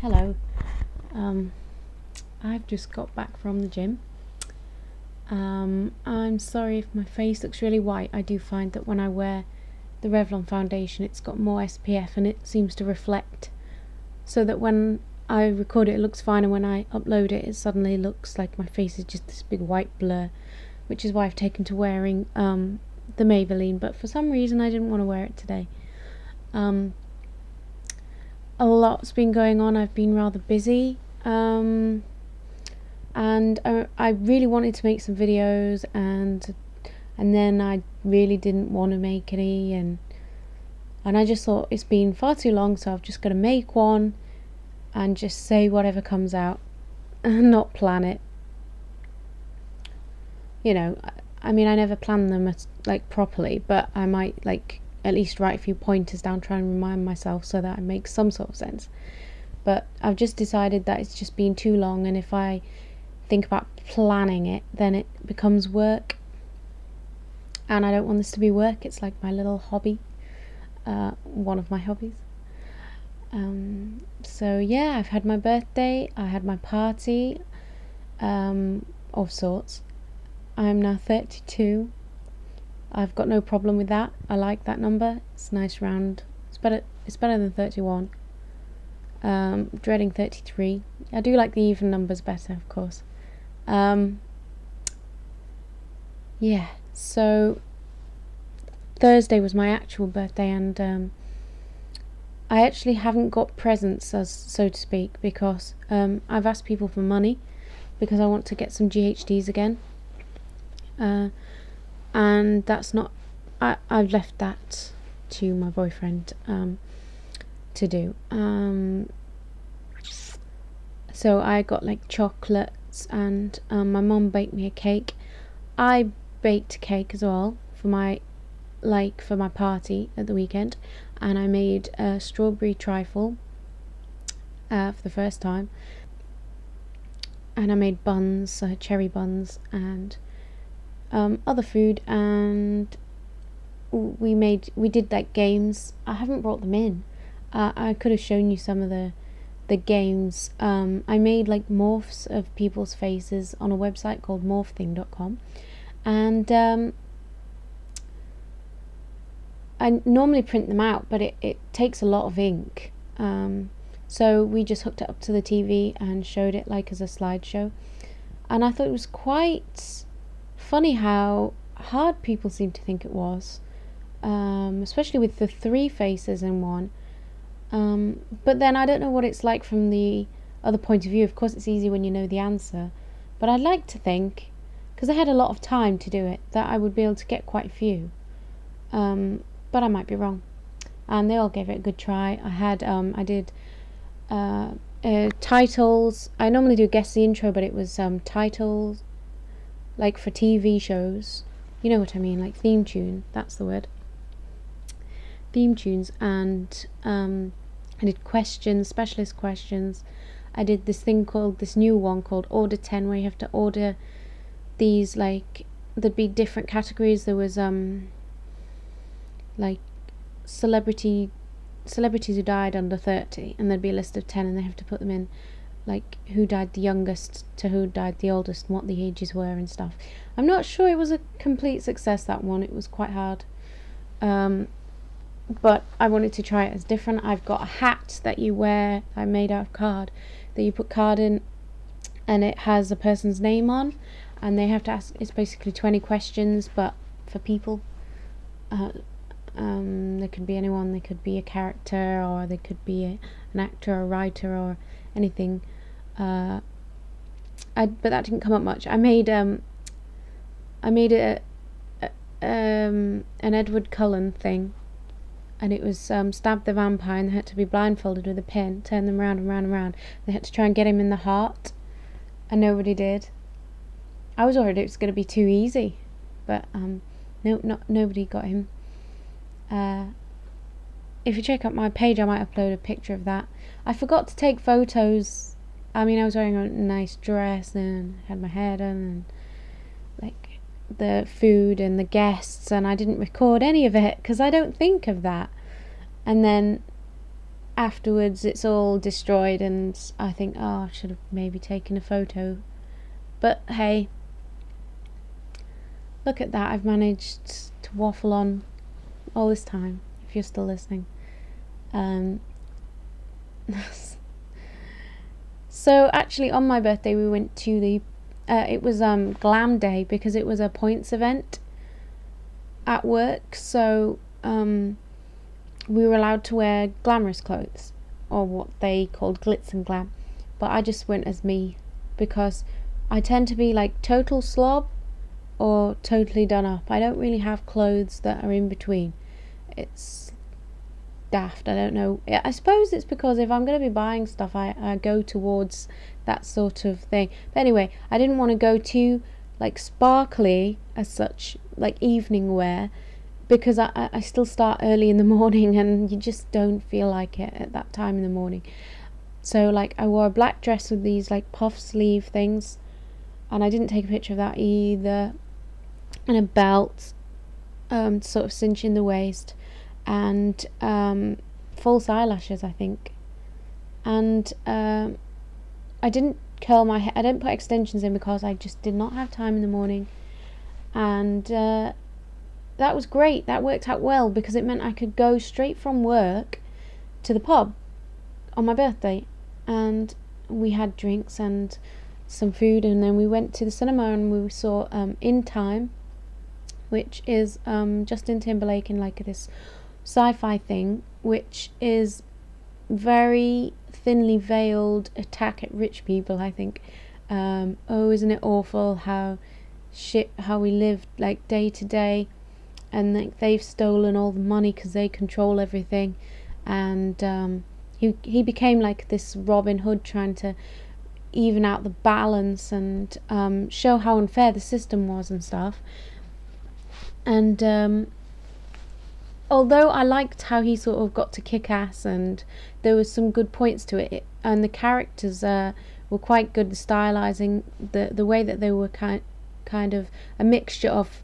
Hello. I've just got back from the gym. I'm sorry if my face looks really white. I do find that when I wear the Revlon foundation it's got more SPF and it seems to reflect, so that when I record it looks fine, and when I upload it it suddenly looks like my face is just this big white blur, which is why I've taken to wearing the Maybelline, but for some reason I didn't want to wear it today. A lot's been going on. I've been rather busy, and I really wanted to make some videos, and then I really didn't want to make any, and I just thought it's been far too long, so I've just got to make one and just say whatever comes out and not plan it. You know, I mean, I never plan them properly, but I might at least write a few pointers down, try and remind myself so that it makes some sort of sense. But I've just decided that it's just been too long, and if I think about planning it then it becomes work, and I don't want this to be work. It's like my little hobby, one of my hobbies. So yeah, I've had my birthday, I had my party of sorts. I'm now 32. I've got no problem with that. I like that number. It's nice round. It's better than 31. Dreading 33. I do like the even numbers better, of course. Yeah, so Thursday was my actual birthday, and I actually haven't got presents, as so to speak, because I've asked people for money because I want to get some GHDs again. And that's not, I've left that to my boyfriend to do. So I got chocolates, and my mum baked me a cake. I baked a cake as well for my party at the weekend, and I made a strawberry trifle for the first time, and I made buns, cherry buns, and other food, and we did games. I haven't brought them in. I could have shown you some of the games. I made morphs of people's faces on a website called morphthing.com, and I normally print them out, but it takes a lot of ink, so we just hooked it up to the TV and showed it as a slideshow, and I thought it was quite funny how hard people seem to think it was, especially with the 3 faces in one. But then I don't know what it's like from the other point of view. Of course it's easy when you know the answer, but I'd like to think, because I had a lot of time to do it, that I would be able to get quite a few, but I might be wrong. And they all gave it a good try. I did titles. I normally do guess the intro, but it was titles for TV shows, you know what I mean, theme tune, that's the word, theme tunes. And I did questions, specialist questions. I did this new one called Order 10, where you have to order these, there'd be different categories. There was celebrities who died under 30, and there'd be a list of 10, and they have to put them in who died the youngest to who died the oldest, and what the ages were and stuff. I'm not sure it was a complete success, that one. It was quite hard, but I wanted to try it as different. I've got a hat that you wear, I made out of card, that you put card in, and it has a person's name on, and they have to ask, it's basically 20 questions, but for people. They could be anyone. They could be a character, or they could be an actor, or a writer, or anything. But that didn't come up much. I made an Edward Cullen thing, and it was stab the vampire, and they had to be blindfolded with a pin, turn them round and round and round. They had to try and get him in the heart, and nobody did. I was worried it was going to be too easy, but nobody got him. If you check out my page, I might upload a picture of that. I forgot to take photos. I mean, I was wearing a nice dress and had my hair done, and the food and the guests, and I didn't record any of it because I don't think of that. And then afterwards it's all destroyed, and I think, oh, I should have maybe taken a photo. But hey, look at that, I've managed to waffle on all this time, if you're still listening. So actually on my birthday we went to the it was glam day, because it was a points event at work, so we were allowed to wear glamorous clothes, or what they called glitz and glam, but I just went as me, because I tend to be like total slob or totally done up. I don't really have clothes that are in between. It's daft, I don't know. I suppose it's because if I'm going to be buying stuff, I go towards that sort of thing. But anyway, I didn't want to go too like sparkly as such, like evening wear, because I still start early in the morning and you just don't feel like it at that time in the morning. So like I wore a black dress with these like puff sleeve things, and I didn't take a picture of that either, and a belt sort of cinch in the waist, and false eyelashes, I think. And I didn't curl my hair, I didn't put extensions in because I just did not have time in the morning, and that was great. That worked out well, because it meant I could go straight from work to the pub on my birthday, and we had drinks and some food, and then we went to the cinema and we saw In Time, which is Justin Timberlake in like this sci-fi thing, which is very thinly veiled attack at rich people, I think. Oh, isn't it awful how we live like day to day, and like they've stolen all the money because they control everything, and he became like this Robin Hood, trying to even out the balance and show how unfair the system was and stuff. And although I liked how he sort of got to kick ass, and there was some good points to it, and the characters were quite good, stylizing the way that they were kind of a mixture of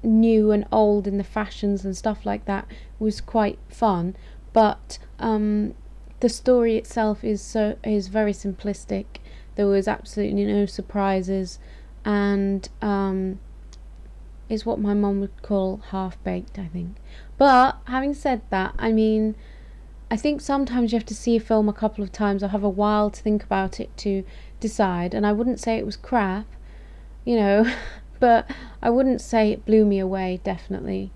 new and old in the fashions and stuff like that, was quite fun. But the story itself is very simplistic. There was absolutely no surprises, and is what my mum would call half-baked, I think. But having said that, I mean, I think sometimes you have to see a film a couple of times or have a while to think about it to decide, and I wouldn't say it was crap, you know, but I wouldn't say it blew me away. Definitely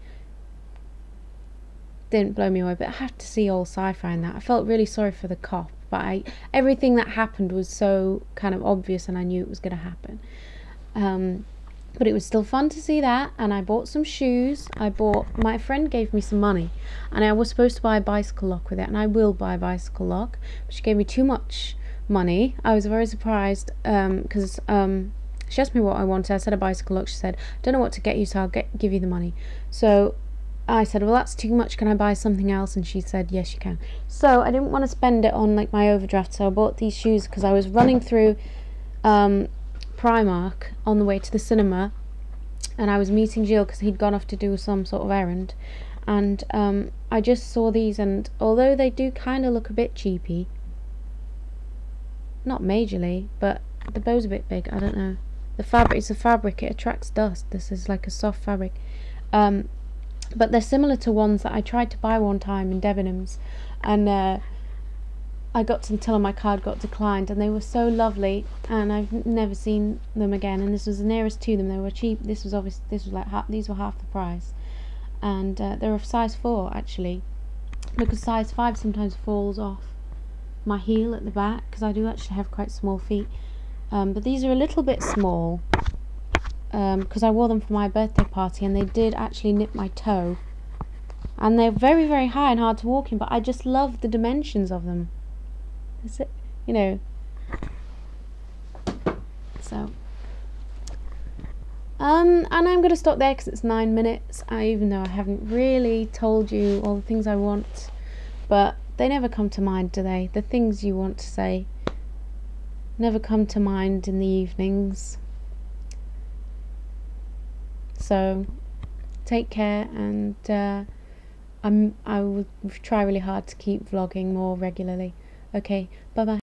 didn't blow me away, but I have to see all sci-fi in that. I felt really sorry for the cop, but everything that happened was so kind of obvious, and I knew it was going to happen. But it was still fun to see that, and I bought some shoes. My friend gave me some money, and I was supposed to buy a bicycle lock with it, and I will buy a bicycle lock, but she gave me too much money. I was very surprised, because she asked me what I wanted. I said a bicycle lock. She said, don't know what to get you, so I'll give you the money. So I said, well, that's too much, can I buy something else? And she said, yes, you can. So I didn't want to spend it on like my overdraft, so I bought these shoes because I was running through Primark on the way to the cinema, and I was meeting Jill because he'd gone off to do some sort of errand, and I just saw these, and although they do kind of look a bit cheapy, not majorly, but the bow's a bit big, I don't know. The fabric, it's a fabric, it attracts dust. This is like a soft fabric, but they're similar to ones that I tried to buy one time in Debenhams, and I got to tell them my card got declined, and they were so lovely, and I've never seen them again. And this was the nearest to them. They were cheap. This was like these were half the price, and they're a size 4 actually, because size 5 sometimes falls off my heel at the back, because I do actually have quite small feet. But these are a little bit small, because I wore them for my birthday party, and they did actually nip my toe, and they're very, very high and hard to walk in, but I just love the dimensions of them. Is it, you know? So and I'm going to stop there because it's 9 minutes, even though I haven't really told you all the things I want, but they never come to mind, do they? The things you want to say never come to mind in the evenings. So take care, and I will try really hard to keep vlogging more regularly. Okay, bye bye.